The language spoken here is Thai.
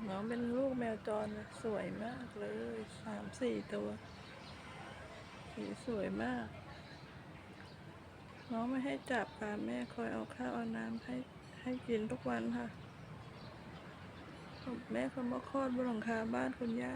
น้องเป็นลูกแมวจรนะสวยมากเลย3-4 ตัวสีสวยมากน้องไม่ให้จับค่ะแม่คอยเอาข้าวเอาน้ำให้กินทุกวันค่ะแม่เขามาคลอดบนหลังคาบ้านคุณย่า